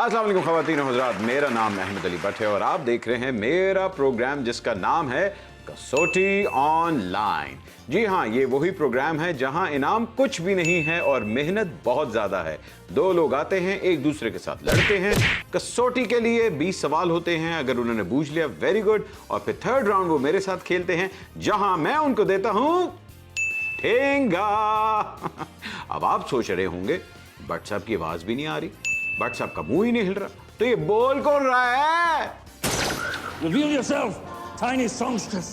अस्सलाम वालेकुम ख़वातीन और हज़रात, मेरा नाम अहमद अली भट्ट है और आप देख रहे हैं मेरा प्रोग्राम जिसका नाम है कसौटी ऑनलाइन। जी हाँ, ये वही प्रोग्राम है जहां इनाम कुछ भी नहीं है और मेहनत बहुत ज़्यादा है। दो लोग आते हैं, एक दूसरे के साथ लड़ते हैं। कसौटी के लिए 20 सवाल होते हैं, अगर उन्होंने बूझ लिया वेरी गुड, और फिर थर्ड राउंड वो मेरे साथ खेलते हैं जहां मैं उनको देता हूं ठेंगा। अब आप सोच रहे होंगे भट्ट साहब की आवाज भी नहीं आ रही, भट्ट साहब का मुंह ही नहीं हिल रहा, तो ये बोल कौन रहा है? Reveal yourself, tiny songstress.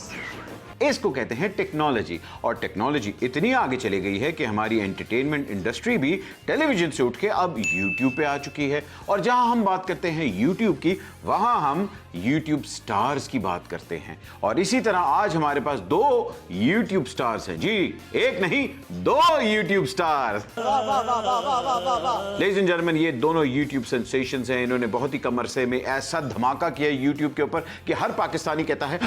इसको कहते हैं टेक्नोलॉजी, और टेक्नोलॉजी इतनी आगे चली गई है कि हमारी एंटरटेनमेंट इंडस्ट्री भी टेलीविजन से उठ के अब यूट्यूब पे आ चुकी है। और जहां हम बात करते हैं यूट्यूब की, वहां हम यूट्यूब स्टार्स की बात करते हैं। और इसी तरह आज हमारे पास दो यूट्यूब स्टार्स हैं। जी, एक नहीं, दो YouTube stars. Ladies and gentleman, ये दोनों यूट्यूब सेंसेशंस हैं। इन्होंने बहुत ही कम अरसे में ऐसा धमाका किया यूट्यूब के ऊपर कि हर पाकिस्तानी कहता है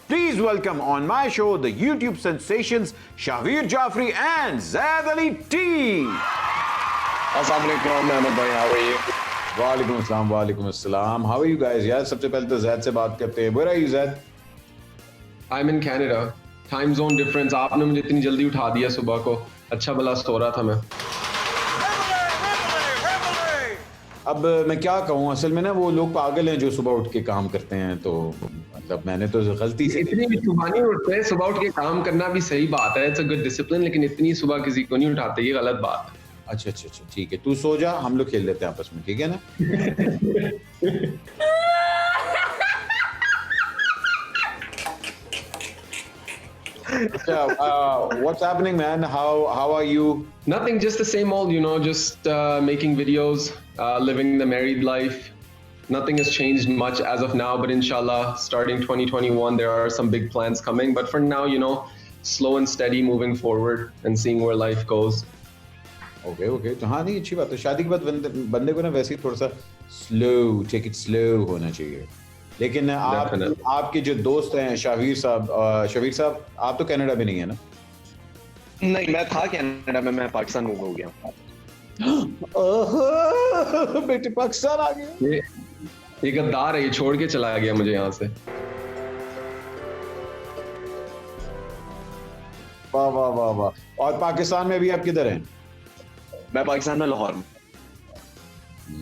Please welcome on my show the YouTube sensations Shahveer Jaffrey and Zaid Ali T. Assalamu alaikum, Ahmed bhai, how are you? वालेकुम अस्सलाम। How are you guys? यार सबसे पहले तो जैद से बात करते हैं। Where are you, Zaid? I'm in Canada. Time zone difference. आपने मुझे इतनी जल्दी उठा दिया सुबह को। अच्छा भला सो रहा था मैं। अब मैं क्या कहूँ, असल में ना वो लोग पागल हैं जो सुबह उठ के काम करते हैं, तो मतलब मैंने तो गलती से इतनी भी सुबह नहीं उठते हैं। सुबह उठ के काम करना भी सही बात है, इट्स अ गुड डिसिप्लिन, लेकिन इतनी सुबह किसी को नहीं उठाते, ये गलत बात है। अच्छा, ठीक है, तू सो जा, हम लोग खेल लेते हैं आपस में, ठीक है ना? What's happening, man? How are you? Nothing, just the same old, just making videos, living the married life. Nothing has changed much as of now, but inshallah, starting 2021, there are some big plans coming. But for now, slow and steady moving forward and seeing where life goes. Okay. तो हाँ, नहीं, अच्छी बात है। शादी के बाद बंदे को ना वैसे ही थोड़ा सा टेक इट स्लो होना चाहिए। लेकिन आपके जो दोस्त हैं शबीर साहब, आप तो कनाडा में नहीं है ना? नहीं, मैं था कनाडा में, मैं पाकिस्तान मूव हो गया। बेटे पाकिस्तान आ गया। ये गद्दार है, ये छोड़ के चला गया मुझे यहाँ से। वाह। और पाकिस्तान में भी आप किधर हैं? मैं पाकिस्तान में लाहौर में।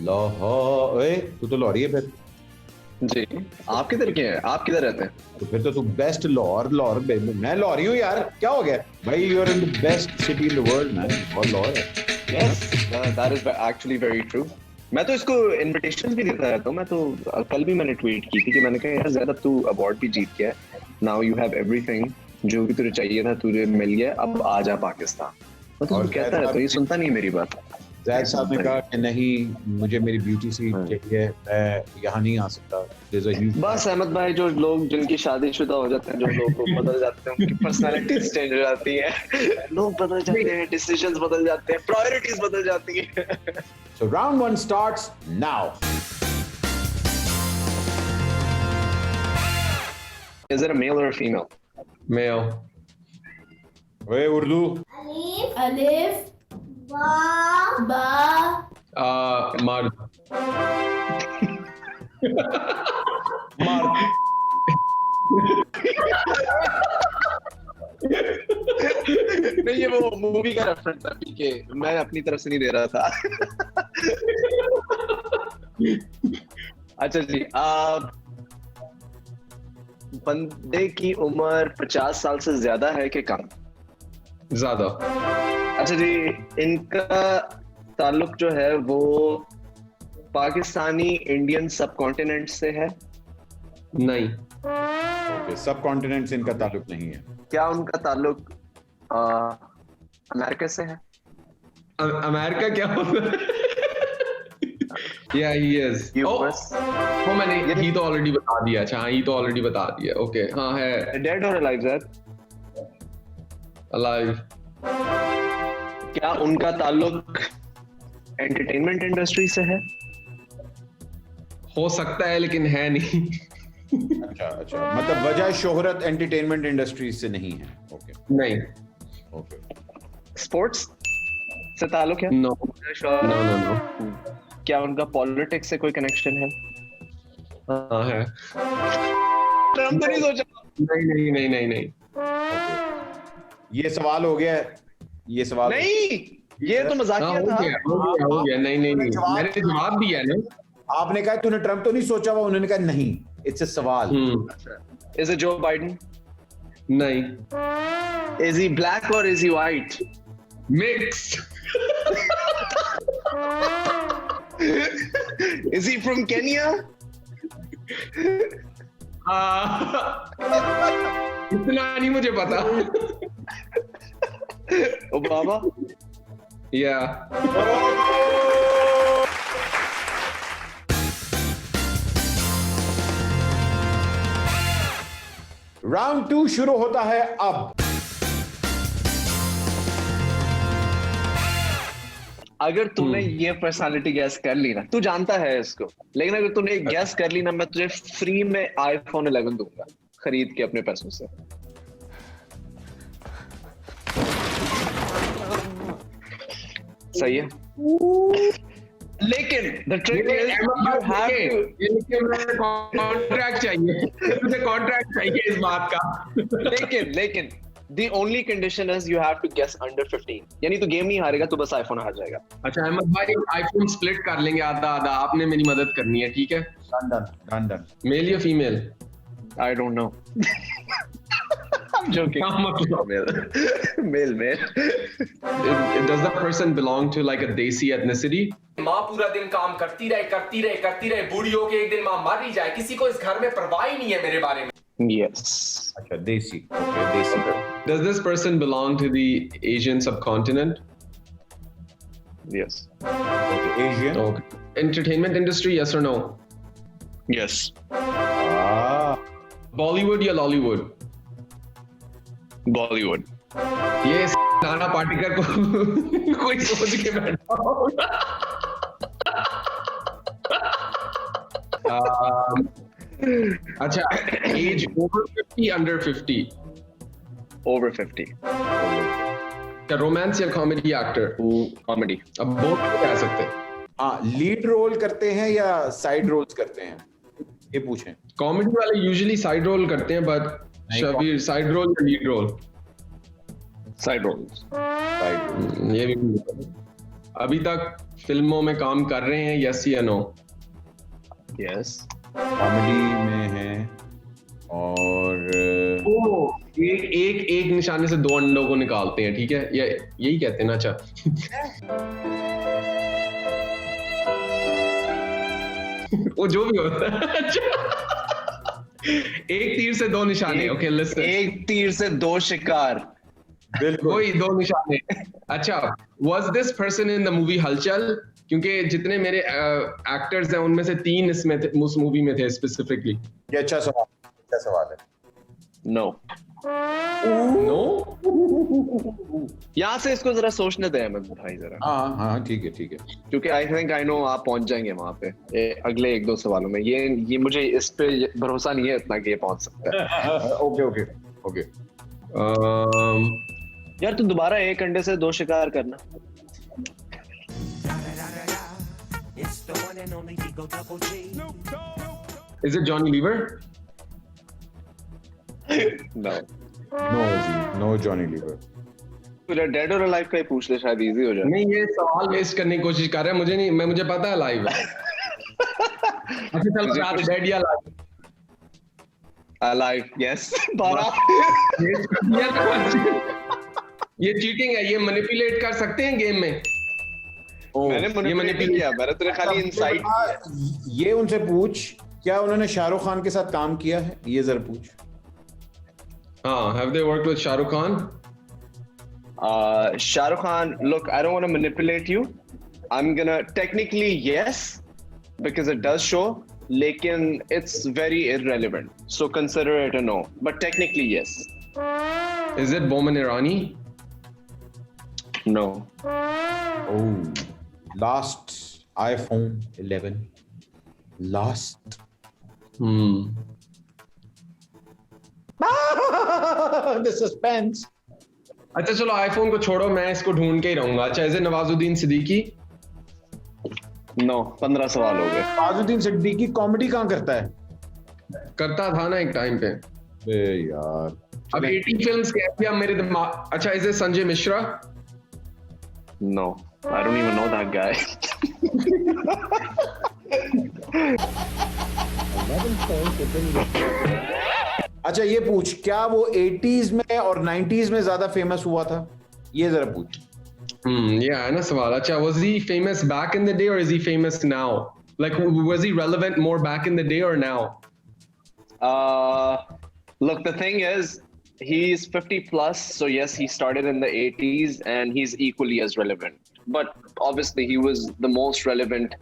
लाहौर? तू तो लाहौरी है फिर। जी, आप किधर के हैं? आप किधर रहते हैं? तो फिर तो तू बेस्ट लाहौर। मैं लाहौरी हूँ यार, क्या हो गया भाई? You are in the best city in the world man. और लाहौर है। Yes, that is actually very true. मैं तो इसको इनविटेशंस भी देता रहता हूँ। मैं तो कल भी मैंने ट्वीट की थी कि मैंने कहा यार ज़्यादा तू अवार्ड भी जीत गया, नाउ यू हैव एवरीथिंग, जो भी तुझे चाहिए था तुझे मिल गया, अब आ जा पाकिस्तान। मैं तो कहता रहता हूँ, ये सुनता नहीं है मेरी बात। ज़ैद साहब ने कहा कि नहीं, मुझे मेरी ब्यूटी से चाहिए, मैं यहाँ नहीं आ सकता। बस अहमद भाई, जो लोग जिनकी शादीशुदा हो जाते हैं, जो लोग बदल जाते हैं, उनकी पर्सनालिटीज चेंज हो जाती है, लोग बदल जाते हैं, डिसीजंस बदल जाते हैं, प्रायोरिटीज बदल जाती है। So round 1 starts now. Is it a male or a female? Male. वे उर्दू। अलिफ बा मर्द। नहीं, ये वो मूवी का रेफरेंस था, ठीक है, मैं अपनी तरफ से नहीं दे रहा था। अच्छा जी, बंदे की उम्र 50 साल से ज्यादा है कि कम? ज्यादा। अच्छा जी, इनका ताल्लुक जो है वो पाकिस्तानी इंडियन सब कॉन्टिनेंट से है? नहीं। सब कॉन्टिनेंट से इनका ताल्लुक नहीं है। क्या उनका ताल्लुक अमेरिका से है? अमेरिका क्या होता है? Yeah, he is. US? मैंने ही तो ऑलरेडी बता दिया। अच्छा, हाँ, ही तो ऑलरेडी बता दिया। ओके, हाँ है। डेड और अलाइव? अलाइव। क्या उनका ताल्लुक एंटरटेनमेंट इंडस्ट्री से है? हो सकता है, लेकिन है नहीं। अच्छा, मतलब वजह शोहरत एंटरटेनमेंट इंडस्ट्री से नहीं है। ओके। नहीं। ओके। स्पोर्ट्स? से ताल्लुक है? No. Sure. No. क्या उनका पॉलिटिक्स से कोई कनेक्शन है? हाँ है। ट्रम्प तो नहीं सोचा? नहीं। ये सवाल हो गया है, ये सवाल नहीं, ये तो मजाकिया था। हो गया। नहीं। मैंने जवाब दिया ना। आपने कहा तूने ट्रम्प तो नहीं सोचा हुआ, उन्होंने कहा नहीं, इट्स अ सवाल। Is it Joe Biden? नहीं। Is he black or is he white? Mix. Is he from Kenya? इतना नहीं मुझे पता। Obama? Yeah. राउंड 2 शुरू होता है अब। अगर तूने ये पर्सनालिटी गैस कर ली ना, तू जानता है इसको, लेकिन अगर तूने गैस कर ली ना, मैं तुझे फ्री में iPhone 11 दूंगा खरीद के अपने पैसों से। सही है, लेकिन the trick is you have to contract चाहिए, मुझे कॉन्ट्रैक्ट चाहिए इस बात का। लेकिन the only condition is you have to guess under 15, यानी तू गेम नहीं हारेगा, तू बस आईफोन हार जाएगा। अच्छा अहमद भाई, आईफोन स्प्लिट कर लेंगे आधा आधा, आपने मेरी मदद करनी है, ठीक है? डन। मेल या female? I don't know. I'm joking. क्या मतलब? Male. Does the person belong to like a desi ethnicity? माँ पूरा दिन काम करती रहे, बूढ़ी होके एक दिन माँ मर ही जाए, किसी को इस घर में परवाह ही नहीं है मेरे बारे में। Yes. अच्छा देसी, ओके देसी। Does this person belong to the Asian subcontinent? Yes. Okay Asian. Okay. Entertainment industry, yes or no? Yes. Bollywood या Lollywood? Bollywood. ये नाना पाटेकर को कोई सोच के बैठा होगा। अच्छा, एज over 50, under 50? Over 50. क्या रोमांस या कॉमेडी एक्टर? Comedy. अब बोथ कह सकते हैं। हाँ, लीड रोल करते हैं या साइड रोल्स करते हैं, ये पूछें। कॉमेडी वाले यूजुअली साइड रोल करते हैं, बट शबीर साइड रोल या लीड रोल? Side roles. ये भी मुझे पता है। अभी तक फिल्मों में काम कर रहे हैं, यस या नो? Yes. कॉमेडी में है और एक निशाने से 2 अंडों को निकालते हैं, ठीक है? यही कहते हैं ना? अच्छा वो जो भी होता है। अच्छा, एक तीर से 2 निशाने। ओके लिसन, एक तीर से 2 शिकार। बिल्कुल वही 2 निशाने। अच्छा, was this person in the movie हलचल? क्योंकि जितने मेरे एक्टर्स हैं उनमें से 3 इसमें थे, उस मूवी में थे स्पेसिफिकली। ये अच्छा सवाल है। No. नो? यहाँ से इसको जरा सोचने दे अहमद भाई जरा, हाँ ठीक है क्योंकि आई थिंक आई नो आप पहुंच जाएंगे वहां पे अगले 1-2 सवालों में। ये मुझे इस पे भरोसा नहीं है इतना कि ये पहुंच सकता है। ओके। यार तू दोबारा एक अंडे से 2 शिकार करना। Is it Johnny Lever? No Johnny Lever. तुझे डेड और अलाइव का ही पूछ ले, शायद इजी हो जाए। नहीं, ये सवाल वेस्ट करने की कोशिश कर रहा है। मुझे पता है लाइव है। अच्छा चल, बता दे डेड या लाइव? अलाइव। यस 12। ये चीटिंग है, ये मैनिपुलेट कर सकते हैं गेम में। मैंने मैनिपुलेट किया, मैंने तेरे खाली इनसाइट। ये उनसे पूछ, क्या उन्होंने शाहरुख खान के साथ काम किया है, ये जरा पूछ। हाँ, have they worked with Shah Rukh Khan? Shah Rukh Khan, look, I don't want to manipulate you. I'm gonna technically yes, because it does show, lekin it's very irrelevant. So consider it a no. But technically yes. Is it Boman Irani? No. Oh, last iPhone 11. Last. The suspense. अच्छा चलो iPhone को छोड़ो, मैं इसको ढूंढ के ही रहूंगा। अच्छा is it Nawazuddin Siddiqui? No, 15 सवाल हो गए। नवाजुद्दीन सिद्दीकी कॉमेडी कहाँ करता है? करता था ना एक टाइम पे। बे यार, अब 80 फिल्म्स कह दिया मेरे दिमाग। अच्छा is it Sanjay Mishra? No, I don't even know that guy. अच्छा ये पूछ, क्या वो 80s में और 90s में ज्यादा फेमस हुआ था? ये जरा पूछ। ये है ना सवाल। अच्छा was he famous back in the day or is he famous now? Like was he relevant more back in the day or now? Look, the thing is, he's 50 plus, so yes, he started in the 80s and he's equally as relevant. But obviously, he was the most relevant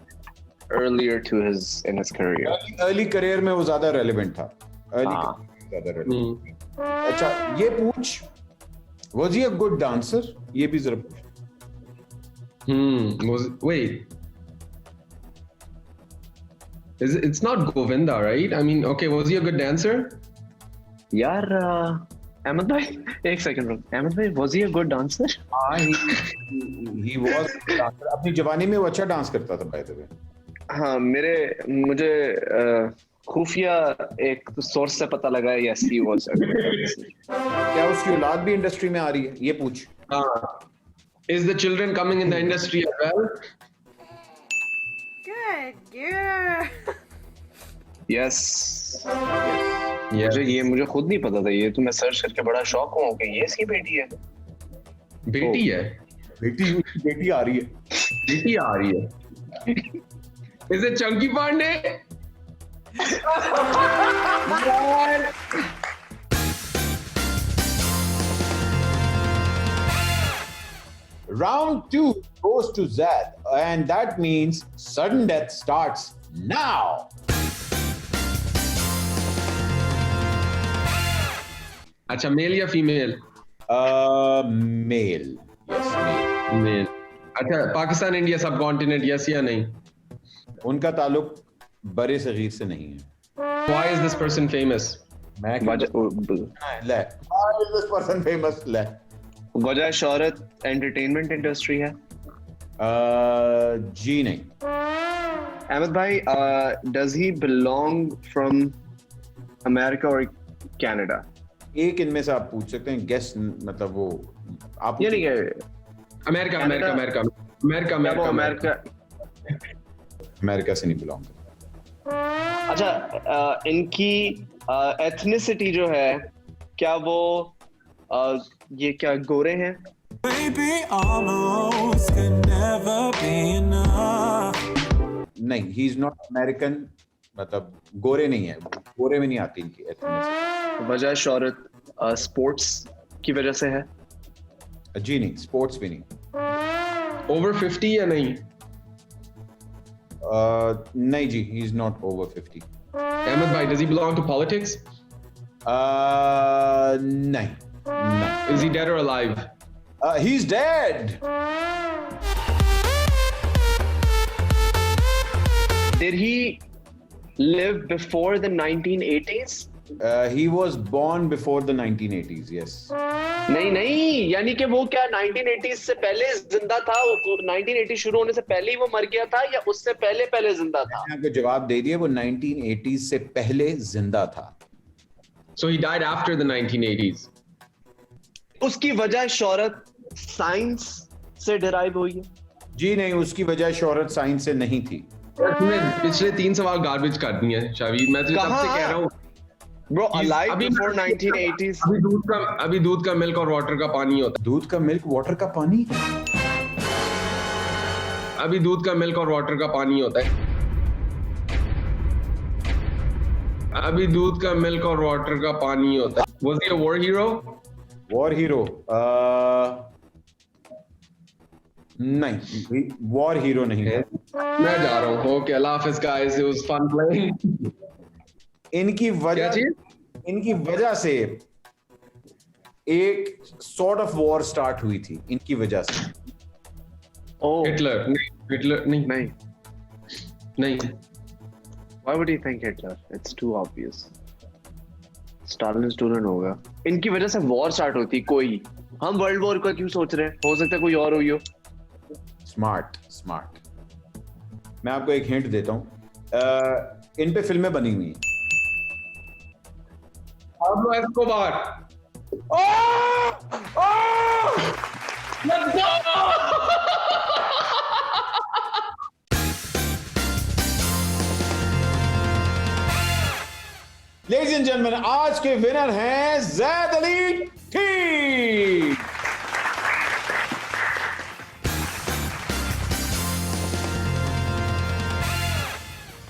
earlier in his career. Early career में वो ज्यादा relevant था। ज्यादा relevant। अच्छा ये पूछ, was he a good dancer? ये भी जरा पूछ। Wait. It's not Govinda, right? I mean, okay, was he a good dancer? यार अहमद भाई, एक सेकंड रुक। अहमद भाई, was he a good dancer? He was अपनी जवानी में वो अच्छा डांस करता था बाय द वे। हाँ, मुझे खुफिया एक सोर्स से पता लगा है, yes he was a good dancer. क्या उसकी औलाद भी इंडस्ट्री में आ रही है? ये पूछ। Is the children coming in the industry as well? Good girl. Yes. मुझे खुद नहीं पता था ये, तो मैं सर्च करके बड़ा शॉक हुआ कि ये इसकी बेटी है। बेटी है? बेटी आ रही है। बेटी आ रही है। Is it Chunky Pandey? Round 2 goes to Zad, and that means sudden death starts now. अच्छा मेल या female? Male. Yes, male. Male. अच्छा Pakistan India subcontinent, yes या नहीं? उनका ताल्लुक बड़े सगीर से नहीं है। Why is this person famous? मैं ले। Why is this person famous? ले। वजह शोहरत एंटरटेनमेंट इंडस्ट्री है। जी नहीं। अहमद भाई, does he belong from America or Canada? एक इनमें से आप पूछ सकते हैं, गेस मतलब वो आप ये नहीं है। America America America America America America से नहीं बिलोंग करता। अच्छा, इनकी एथनिसिटी जो है, क्या वो ये क्या गोरे हैं? Baby, almost could never be enough. नहीं, ही इज नॉट अमेरिकन, मतलब गोरे नहीं है, गोरे में नहीं आती इनकी एथनिसिटी। वजह शोहरत स्पोर्ट्स की वजह से है? जी नहीं, स्पोर्ट्स भी नहीं। ओवर 50 या नहीं? नहीं जी, he is not over 50। Ahmed भाई, does he belong to politics? नहीं, नहीं। Is he dead or alive? He's dead. Did he live before the 1980s? He was born before the 1980s, yes. नहीं, यानी कि वो क्या 1980s से पहले जिंदा था? 1980 शुरू होने से पहले ही वो मर गया था या उससे पहले जिंदा था? मैंने आपको जवाब दे दिया, वो 1980s से पहले जिंदा था। So he died after the 1980s. उसकी वजह शोहरत साइंस से डिराइव हुई है? जी नहीं, उसकी वजह शोहरत साइंस से नहीं थी। तुमने पिछले 3 सवाल गार्बेज कर दिए हैं शावीर, मैं तुझे तब से कह रहा हूँ। Bro, alive before 1980s? अभी दूध का मिल्क और वाटर का पानी होता दूध का मिल्क, वाटर का पानी? अभी दूध का मिल्क और वाटर का पानी होता है। अभी दूध का मिल्क और वाटर का पानी होता है। Was he a war hero? War hero? नहीं, वॉर हीरो नहीं है। मैं जा रहा हूँ। Okay, Allah Hafiz guys, it was fun playing. इनकी वजह से एक सॉर्ट ऑफ वॉर स्टार्ट हुई थी, इनकी वजह से। हिटलर नहीं। Why would you think Hitler? It's too obvious. Stalin student होगा। इनकी वजह से वॉर स्टार्ट होती कोई, हम वर्ल्ड वॉर का क्यों सोच रहे हैं? हो सकता है कोई और हुई हो। Smart smart. मैं आपको एक हिंट देता हूँ, इन पे फिल्में बनी हुई हैं। Pablo Escobar. Ladies and gentlemen, आज के विनर हैं जैद अली ठीक।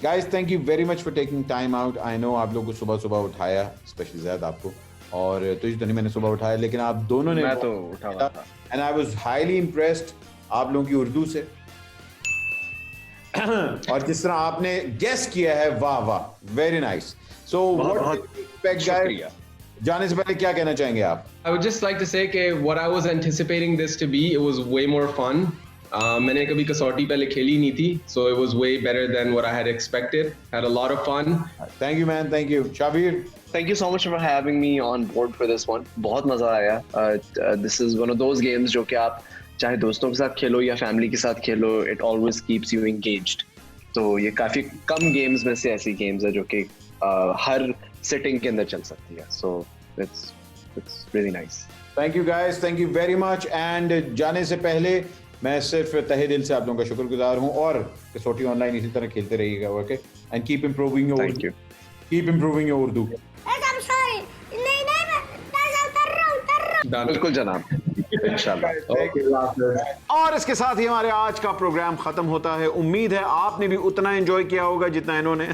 Guys, thank you very much for taking time out. I know आप लोगों को सुबह सुबह उठाया, स्पेशली जैद आपको, और तुझे तो नहीं मैंने सुबह उठाया, लेकिन आप दोनों ने, मैं तो उठा हुआ था। And I was highly impressed आप लोगों की उर्दू से और जिस तरह आपने गेस किया है, वाह वाह, very nice. So what expect guys, जाने से पहले क्या कहना चाहेंगे आप? I would just like to say that what I was anticipating this to be, it was way more fun. मैंने कभी कसौटी पहले खेली नहीं थी, so it was way better than what I had expected. Had a lot of fun. Thank you man, thank you. Shabir, Thank you so much for having me on board for this one. बहुत मजा आया। This is one of those games जो कि आप चाहे दोस्तों के साथ खेलो या फैमिली के साथ खेलो, it always keeps you engaged. तो ये काफी कम गेम्स में से ऐसी गेम्स है जो कि हर सिटिंग के अंदर चल सकती है। So it's really nice. thank you guys, thank you very much. And जाने से पहले मैं सिर्फ तहे दिल से आप लोगों का शुक्रगुजार हूँ, और कसौटी ऑनलाइन इसी तरह खेलते रहिएगा, okay? And keep improving your Thank you. Keep improving your Urdu. I'm sorry. नहीं मैं उतर रहा हूँ। Done. बिल्कुल जनाब, इंशाल्लाह। और इसके साथ ही हमारे आज का प्रोग्राम खत्म होता है। उम्मीद है आपने भी उतना एंजॉय किया होगा जितना इन्होंने,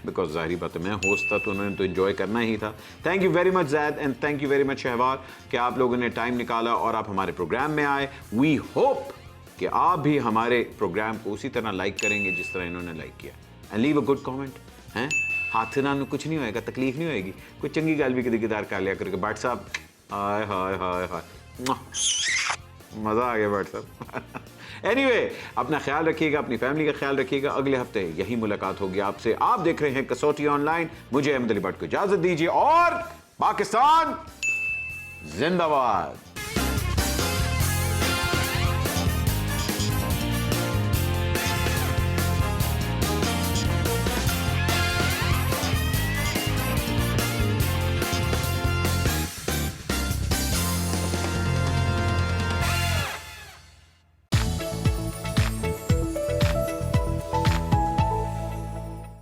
बिकॉज जाहिर बात है मैं होस्ट था तो उन्होंने तो एंजॉय करना ही था। Thank you very much Zaid, and thank you very much Shahbar कि आप लोगों ने टाइम निकाला और आप हमारे प्रोग्राम में आए। वी होप कि आप भी हमारे प्रोग्राम को उसी तरह लाइक करेंगे जिस तरह इन्होंने लाइक किया। And leave a good comment. हैं हाथ से ना कुछ नहीं होएगा, तकलीफ नहीं होएगी, कोई चंगी गाल भी कभी कदार कर लिया करके। बट साहब हाय हाय हाय हाय, मज़ा आ गया बट साहब। एनीवे, अपना ख्याल रखिएगा, अपनी फैमिली का ख्याल रखिएगा। अगले हफ्ते यही मुलाकात होगी आपसे। आप देख रहे हैं कसौटी ऑनलाइन। मुझे अहमद अली भट्ट को इजाजत दीजिए, और पाकिस्तान जिंदाबाद।